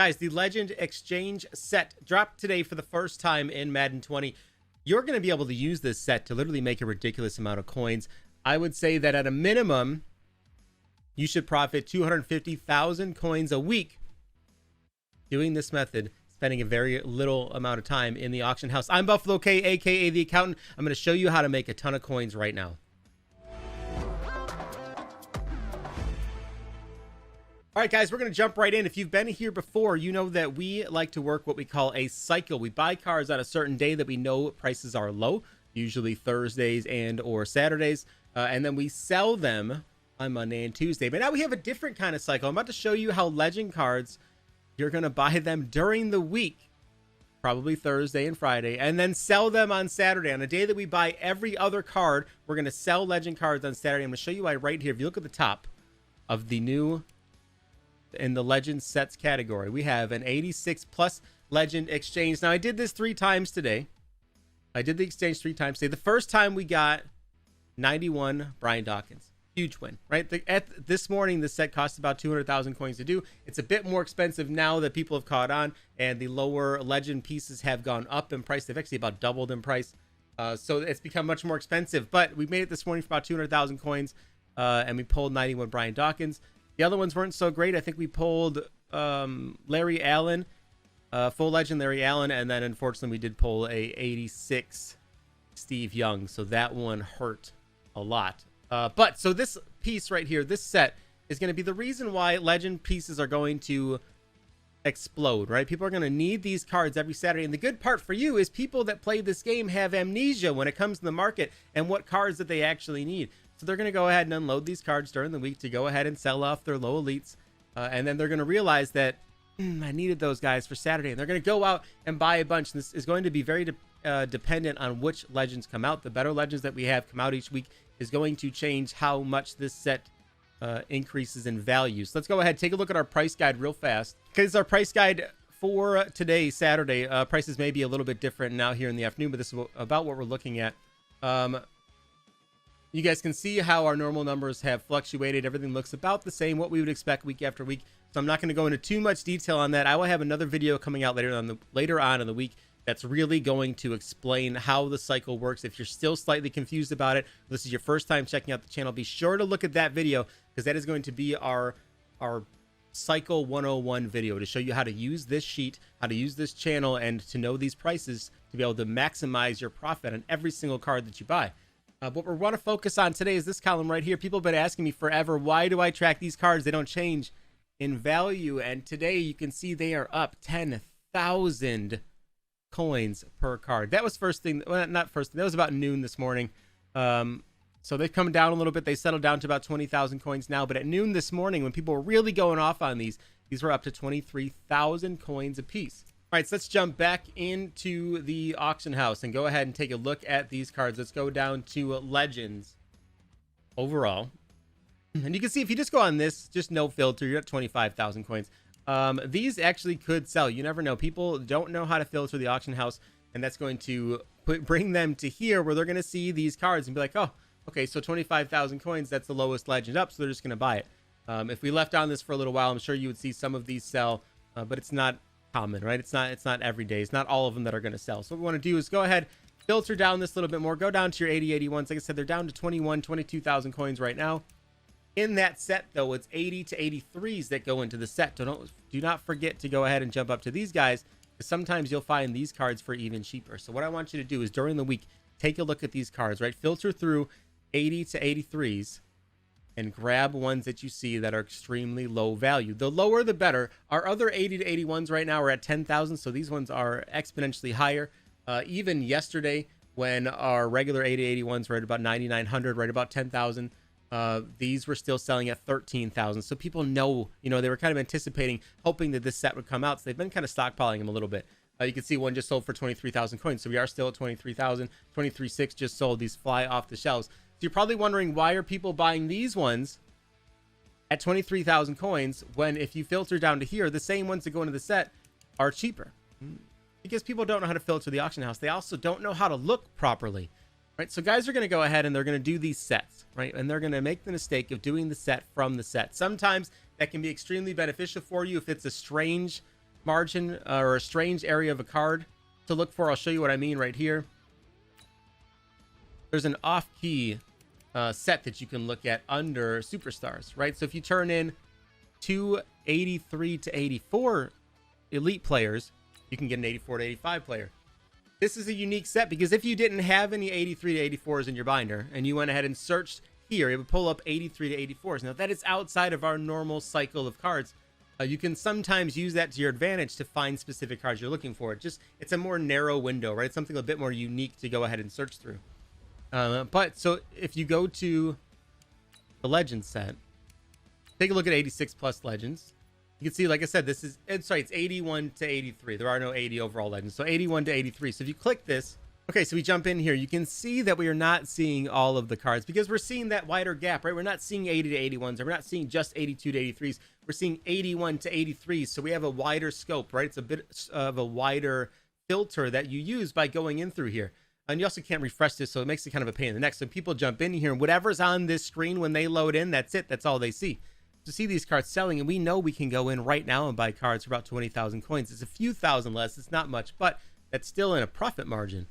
Guys, the Legend Exchange set dropped today for the first time in Madden 20. You're going to be able to use this set to literally make a ridiculous amount of coins. I would say that at a minimum, you should profit 250,000 coins a week doing this method, spending a very little amount of time in the auction house. I'm Buffalo K, aka the Accountant. I'm going to show you how to make a ton of coins right now. All right, guys, we're going to jump right in. If you've been here before, you know that we like to work what we call a cycle. We buy cards on a certain day that we know prices are low, usually Thursdays and or Saturdays, and then we sell them on Monday and Tuesday. But now we have a different kind of cycle. I'm about to show you how legend cards, you're going to buy them during the week, probably Thursday and Friday, and then sell them on Saturday. On a day that we buy every other card, we're going to sell legend cards on Saturday. I'm going to show you why right here. If you look at the top of the new... in the legend sets category, we have an 86 plus legend exchange. Now I did this 3 times today. I did the exchange 3 times today. The first time we got 91 Brian Dawkins, huge win, right? This morning the set cost about 200,000 coins to do. It's a bit more expensive now that people have caught on, and the lower legend pieces have gone up in price. They've actually about doubled in price, so it's become much more expensive. But we made it this morning for about 200,000 coins, and we pulled 91 Brian Dawkins. The other ones weren't so great. I think we pulled Larry Allen, full legend Larry Allen, and then unfortunately we did pull a 86 Steve Young, so that one hurt a lot. But so this piece right here, this set is going to be the reason why legend pieces are going to explode, right? People are going to need these cards every Saturday, and the good part for you is people that play this game have amnesia when it comes to the market and what cards that they actually need. So they're going to go ahead and unload these cards during the week to go ahead and sell off their low elites. And then they're going to realize that I needed those guys for Saturday. And they're going to go out and buy a bunch. And this is going to be very dependent on which legends come out. The better legends that we have come out each week is going to change how much this set increases in value. So let's go ahead, take a look at our price guide real fast. Because our price guide for today, Saturday, prices may be a little bit different now here in the afternoon, but this is about what we're looking at. You guys can see how our normal numbers have fluctuated. Everything looks about the same, what we would expect week after week. So I'm not going to go into too much detail on that. I will have another video coming out later on in the week that's really going to explain how the cycle works. If you're still slightly confused about it, this is your first time checking out the channel, be sure to look at that video, because that is going to be our cycle 101 video to show you how to use this sheet, how to use this channel, and to know these prices to be able to maximize your profit on every single card that you buy. What we want to focus on today is this column right here. People have been asking me forever, why do I track these cards? They don't change in value. And today you can see they are up 10,000 coins per card. That was first thing. Well, not first thing. That was about noon this morning. So they've come down a little bit. They settled down to about 20,000 coins now. But at noon this morning, when people were really going off on these were up to 23,000 coins a piece. All right, so let's jump back into the auction house and go ahead and take a look at these cards. Let's go down to legends overall. And you can see if you just go on this, just no filter, you're at 25,000 coins. These actually could sell. You never know. People don't know how to filter the auction house, and that's going to bring them to here where they're going to see these cards and be like, oh, okay, so 25,000 coins, that's the lowest legend up, so they're just going to buy it. If we left on this for a little while, I'm sure you would see some of these sell, but it's not common, right? It's not every day. It's not all of them that are going to sell. So what we want to do is go ahead, filter down this a little bit more, go down to your 8081s. Like I said, they're down to 22,000 coins right now. In that set, though, it's 80 to 83s that go into the set. Do not forget to go ahead and jump up to these guys, because sometimes you'll find these cards for even cheaper. So what I want you to do is during the week, take a look at these cards, right? Filter through 80 to 83s and grab ones that you see that are extremely low value. The lower the better. Our other 80 to 81s right now are at 10,000, so these ones are exponentially higher. Even yesterday, when our regular 80 to 81s were at about 9,900, right about 10,000, these were still selling at 13,000. So people know, they were kind of anticipating, hoping that this set would come out. So they've been kind of stockpiling them a little bit. You can see one just sold for 23,000 coins. So we are still at 23,000. 23.6 just sold. These fly off the shelves. So you're probably wondering, why are people buying these ones at 23,000 coins when, if you filter down to here, the same ones that go into the set are cheaper? Because people don't know how to filter the auction house. They also don't know how to look properly, right? So guys are going to go ahead and they're going to do these sets, right? And they're going to make the mistake of doing the set from the set. Sometimes that can be extremely beneficial for you if it's a strange margin or a strange area of a card to look for. I'll show you what I mean right here. There's an off-key set that you can look at under superstars, right? So if you turn in 283 to 84 elite players, you can get an 84 to 85 player. This is a unique set because if you didn't have any 83 to 84s in your binder and you went ahead and searched here, it would pull up 83 to 84s. Now that is outside of our normal cycle of cards. You can sometimes use that to your advantage to find specific cards you're looking for. It's a more narrow window, right? It's something a bit more unique to go ahead and search through. But so if you go to the Legends set, take a look at 86 plus Legends. You can see, like I said, it's 81 to 83. There are no 80 overall Legends. So 81 to 83. So if you click this, okay, so we jump in here. You can see that we are not seeing all of the cards because we're seeing that wider gap, right? We're not seeing 80 to 81s, or we're not seeing just 82 to 83s. We're seeing 81 to 83s. So we have a wider scope, right? It's a bit of a wider filter that you use by going in through here. And you also can't refresh this, so it makes it kind of a pain in the neck. So people jump in here, and whatever's on this screen when they load in, that's it. That's all they see. To see these cards selling, and we know we can go in right now and buy cards for about 20,000 coins. It's a few thousand less. It's not much, but that's still in a profit margin.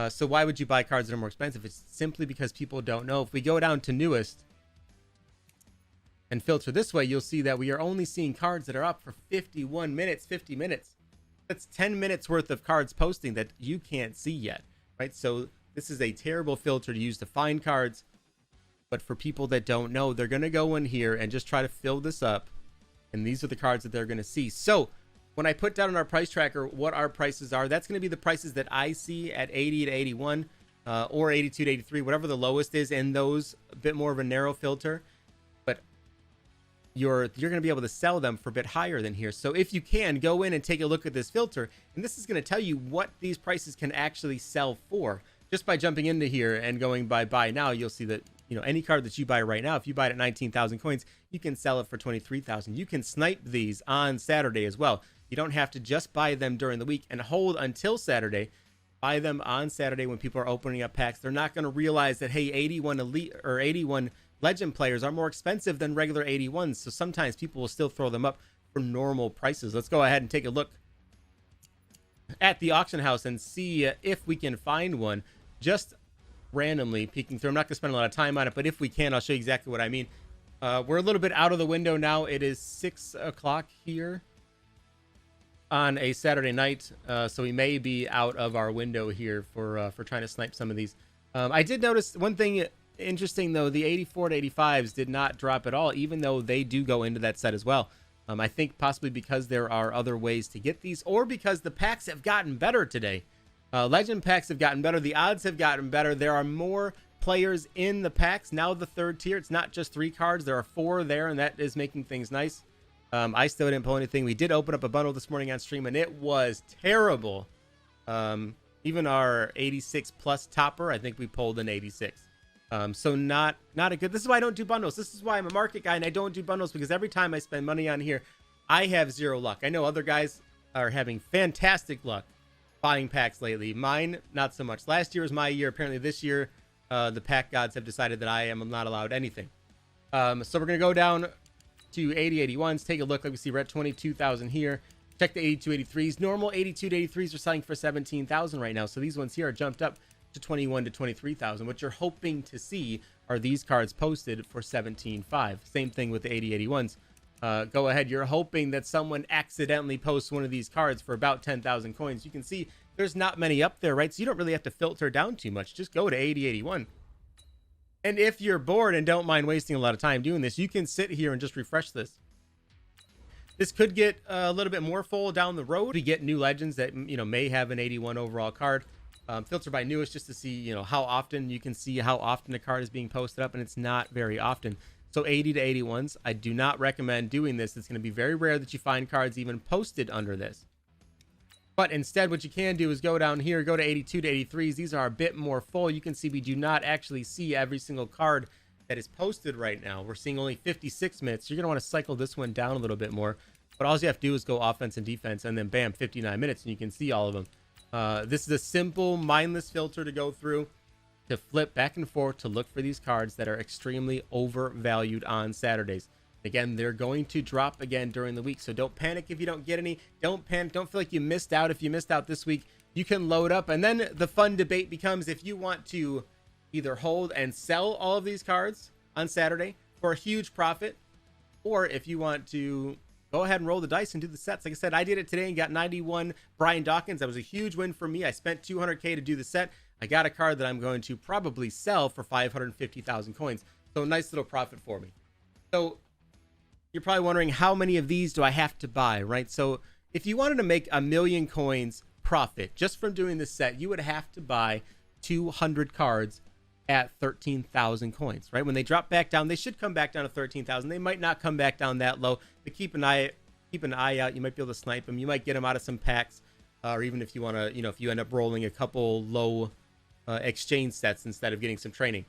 So why would you buy cards that are more expensive? It's simply because people don't know. If we go down to newest and filter this way, you'll see that we are only seeing cards that are up for 51 minutes, 50 minutes. That's 10 minutes worth of cards posting that you can't see yet, right? So this is a terrible filter to use to find cards. But for people that don't know, they're going to go in here and just try to fill this up. And these are the cards that they're going to see. So when I put down on our price tracker what our prices are, that's going to be the prices that I see at 80 to 81 or 82 to 83, whatever the lowest is in those, a bit more of a narrow filter. But you're going to be able to sell them for a bit higher than here. So if you can, go in and take a look at this filter. And this is going to tell you what these prices can actually sell for. Just by jumping into here and going by buy now, you'll see that, you know, any card that you buy right now, if you buy it at 19,000 coins, you can sell it for 23,000. You can snipe these on Saturday as well. You don't have to just buy them during the week and hold until Saturday. Buy them on Saturday when people are opening up packs. They're not going to realize that, hey, 81 elite or 81 legend players are more expensive than regular 81s. So sometimes people will still throw them up for normal prices. Let's go ahead and take a look at the auction house and see if we can find one. Just randomly peeking through. I'm not going to spend a lot of time on it, but if we can, I'll show you exactly what I mean. We're a little bit out of the window now. It is 6 o'clock here on a Saturday night, so we may be out of our window here for trying to snipe some of these. I did notice one thing interesting, though. The 84 to 85s did not drop at all, even though they do go into that set as well. I think possibly because there are other ways to get these, or because the packs have gotten better today. Legend packs have gotten better. The odds have gotten better. There are more players in the packs. Now the third tier, it's not just 3 cards. There are 4 there, and that is making things nice. I still didn't pull anything. We did open up a bundle this morning on stream, and it was terrible. Even our 86 plus topper, I think we pulled an 86. So not a good. This is why I don't do bundles. This is why I'm a market guy, and I don't do bundles, because every time I spend money on here, I have 0 luck. I know other guys are having fantastic luck buying packs lately. Mine, not so much. Last year was my year. Apparently this year, the pack gods have decided that I am not allowed anything. So we're going to go down to 80 81s. Take a look. Like we see, we're at 22,000 here. Check the 82 83s. Normal 82 to 83s are selling for 17,000 right now. So these ones here are jumped up to 21 to 23,000. What you're hoping to see are these cards posted for 17.5. Same thing with the 80 81s. Go ahead. You're hoping that someone accidentally posts one of these cards for about 10,000 coins. You can see there's not many up there, right? So you don't really have to filter down too much. Just go to 80 81. And if you're bored and don't mind wasting a lot of time doing this, you can sit here and just refresh this. This could get a little bit more full down the road. We get new legends that, you know, may have an 81 overall card. Filter by newest just to see, you know, how often. You can see how often a card is being posted up, and it's not very often. So 80 to 81s, I do not recommend doing this. It's going to be very rare that you find cards even posted under this. But instead, what you can do is go down here, go to 82 to 83s. These are a bit more full. You can see we do not actually see every single card that is posted right now. We're seeing only 56 minutes. You're going to want to cycle this one down a little bit more. But all you have to do is go offense and defense, and then bam, 59 minutes, and you can see all of them. This is a simple, mindless filter to go through, to flip back and forth to look for these cards that are extremely overvalued on Saturdays. Again, they're going to drop again during the week, so don't panic if you don't get any. Don't panic. Don't feel like you missed out. If you missed out this week, you can load up. And then the fun debate becomes if you want to either hold and sell all of these cards on Saturday for a huge profit, or if you want to go ahead and roll the dice and do the sets. Like I said, I did it today and got 91 Brian Dawkins. That was a huge win for me. I spent 200K to do the set. I got a card that I'm going to probably sell for 550,000 coins. So a nice little profit for me. So you're probably wondering, how many of these do I have to buy, right? So if you wanted to make 1,000,000 coins profit just from doing this set, you would have to buy 200 cards at 13,000 coins, right? When they drop back down, they should come back down to 13,000. They might not come back down that low, but keep an eye out. You might be able to snipe them. You might get them out of some packs, or even if you want to, if you end up rolling a couple low exchange sets instead of getting some training.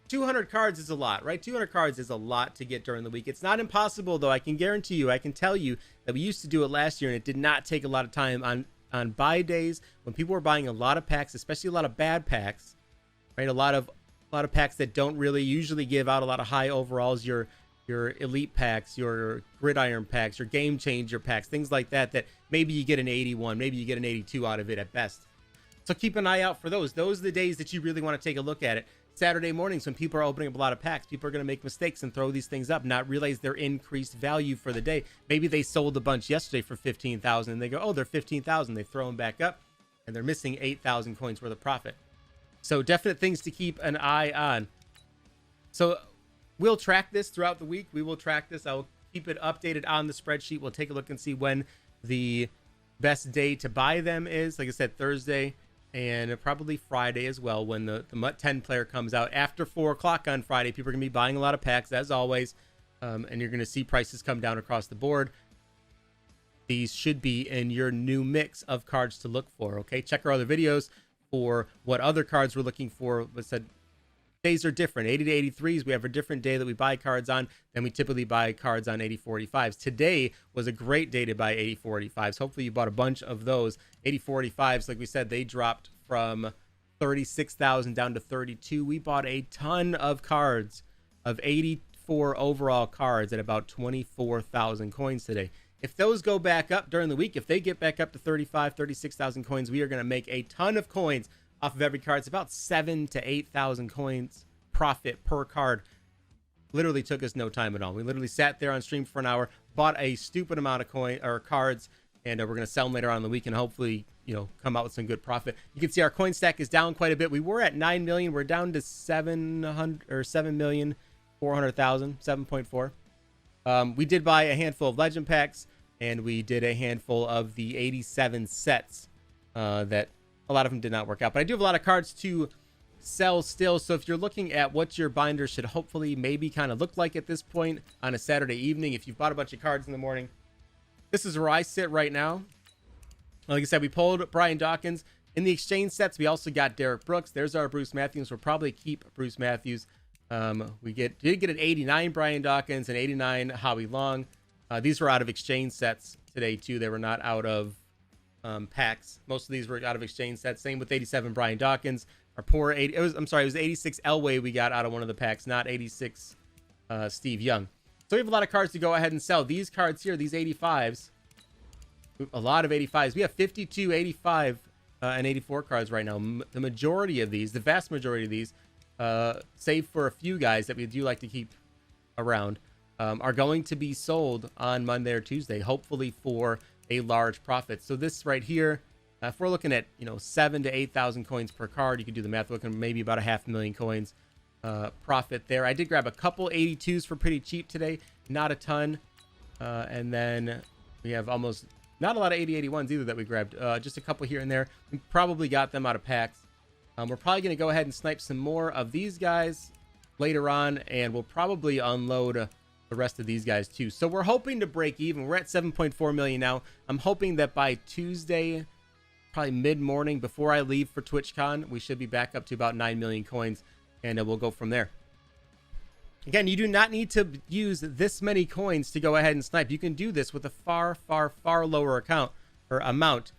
200 cards is a lot, right? 200 cards is a lot to get during the week. It's not impossible, though. I can guarantee you, I can tell you that we used to do it last year, and it did not take a lot of time on buy days when people were buying a lot of packs, especially a lot of bad packs, right? A lot of packs that don't really usually give out a lot of high overalls, your elite packs, your gridiron packs, your game changer packs, things like that, that maybe you get an 81, maybe you get an 82 out of it at best. So keep an eye out for those. Those are the days that you really want to take a look at it. Saturday mornings when people are opening up a lot of packs, people are going to make mistakes and throw these things up, not realize their increased value for the day. Maybe they sold a bunch yesterday for 15,000 and they go, oh, they're 15,000. They throw them back up and they're missing 8,000 coins worth of profit. So definite things to keep an eye on. So we'll track this throughout the week. We will track this. I'll keep it updated on the spreadsheet. We'll take a look and see when the best day to buy them is. Like I said, Thursday and probably Friday as well, when the MUT 10 player comes out after 4 o'clock on Friday. People are going to be buying a lot of packs, as always, and you're going to see prices come down across the board. These should be in your new mix of cards to look for, okay? Check our other videos for what other cards we're looking for. But said days are different. 80 to 83s, we have a different day that we buy cards on than we typically buy cards on 84 85s. Today was a great day to buy 84 85s. Hopefully you bought a bunch of those. 84 85s, like we said, they dropped from 36,000 down to 32. We bought a ton of cards of 84 overall cards at about 24,000 coins today. If those go back up during the week, if they get back up to 35, 36,000 coins, we are going to make a ton of coins off of every card. It's about 7,000 to 8,000 coins profit per card. Literally took us no time at all. We literally sat there on stream for an hour, bought a stupid amount of cards, and we're going to sell them later on in the week and hopefully, come out with some good profit. You can see our coin stack is down quite a bit. We were at 9 million. We're down to 7,400,000, 7.4. We did buy a handful of legend packs, and we did a handful of the 87 sets that a lot of them did not work out. But I do have a lot of cards to sell still. So if you're looking at what your binder should hopefully maybe kind of look like at this point on a Saturday evening, if you've bought a bunch of cards in the morning, this is where I sit right now. Like I said, we pulled Brian Dawkins. In the exchange sets, we also got Derek Brooks. There's our Bruce Matthews. We'll probably keep Bruce Matthews. We did get an 89 Brian Dawkins, an 89 Howie Long. These were out of exchange sets today too. They were not out of packs. Most of these were out of exchange sets. Same with 87 Brian Dawkins. Our poor 80. It was 86 Elway we got out of one of the packs, not 86 Steve Young. So we have a lot of cards to go ahead and sell. These cards here, these 85s, a lot of 85s. We have 52 85 and 84 cards right now. The majority of these, the vast majority of these, save for a few guys that we do like to keep around, are going to be sold on Monday or Tuesday, hopefully for a large profit. So this right here, if we're looking at 7,000 to 8,000 coins per card, you can do the math. Looking maybe about 500,000 coins profit there. I did grab a couple 82s for pretty cheap today, not a ton, and then we have almost not a lot of 80 81s either that we grabbed, just a couple here and there. We probably got them out of packs. We're probably going to go ahead and snipe some more of these guys later on, and we'll probably unload the rest of these guys too. So we're hoping to break even. We're at 7.4 million now. I'm hoping that by Tuesday, probably mid-morning before I leave for TwitchCon, we should be back up to about 9 million coins, and we'll go from there. Again, you do not need to use this many coins to go ahead and snipe. You can do this with a far, far, far lower amount.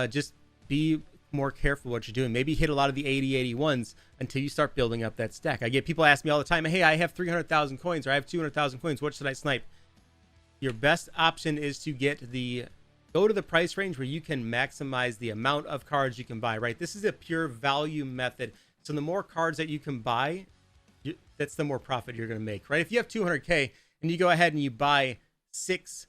Just be more careful what you're doing. Maybe hit a lot of the 80-81s until you start building up that stack. I get people ask me all the time, hey, I have 300,000 coins or I have 200,000 coins. What should I snipe? Your best option is to go to the price range where you can maximize the amount of cards you can buy, right? This is a pure value method. So the more cards that you can buy, that's the more profit you're going to make, right? If you have 200K and you go ahead and you buy 6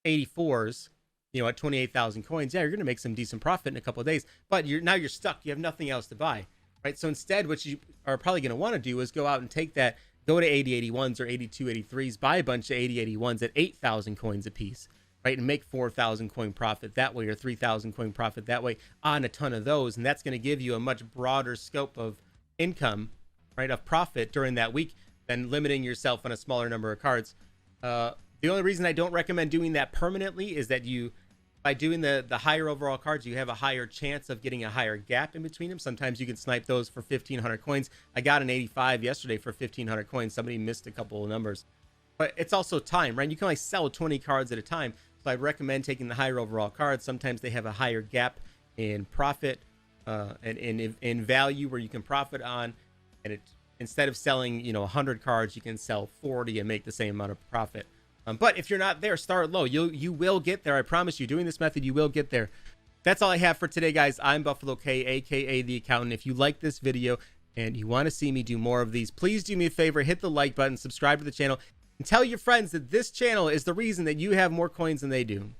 84s, at 28,000 coins, yeah, you're going to make some decent profit in a couple of days, but now you're stuck. You have nothing else to buy, right? So instead, what you are probably going to want to do is go out and take that, go to 80-81s or 82-83s, buy a bunch of 80-81s at 8,000 coins a piece, right? And make 4,000 coin profit that way or 3,000 coin profit that way on a ton of those. And that's going to give you a much broader scope of income, right, of profit during that week than limiting yourself on a smaller number of cards. The only reason I don't recommend doing that permanently is that by doing the higher overall cards, you have a higher chance of getting a higher gap in between them. Sometimes you can snipe those for 1,500 coins. I got an 85 yesterday for 1,500 coins. Somebody missed a couple of numbers. But it's also time, right? You can only sell 20 cards at a time. So I recommend taking the higher overall cards. Sometimes they have a higher gap in profit and in value where you can profit on. And instead of selling, 100 cards, you can sell 40 and make the same amount of profit. But if you're not there, start low. You will get there. I promise you. Doing this method, you will get there. That's all I have for today, guys. I'm Buffalo K, aka The Accountant. If you like this video and you want to see me do more of these, please do me a favor, hit the like button, subscribe to the channel, and tell your friends that this channel is the reason that you have more coins than they do.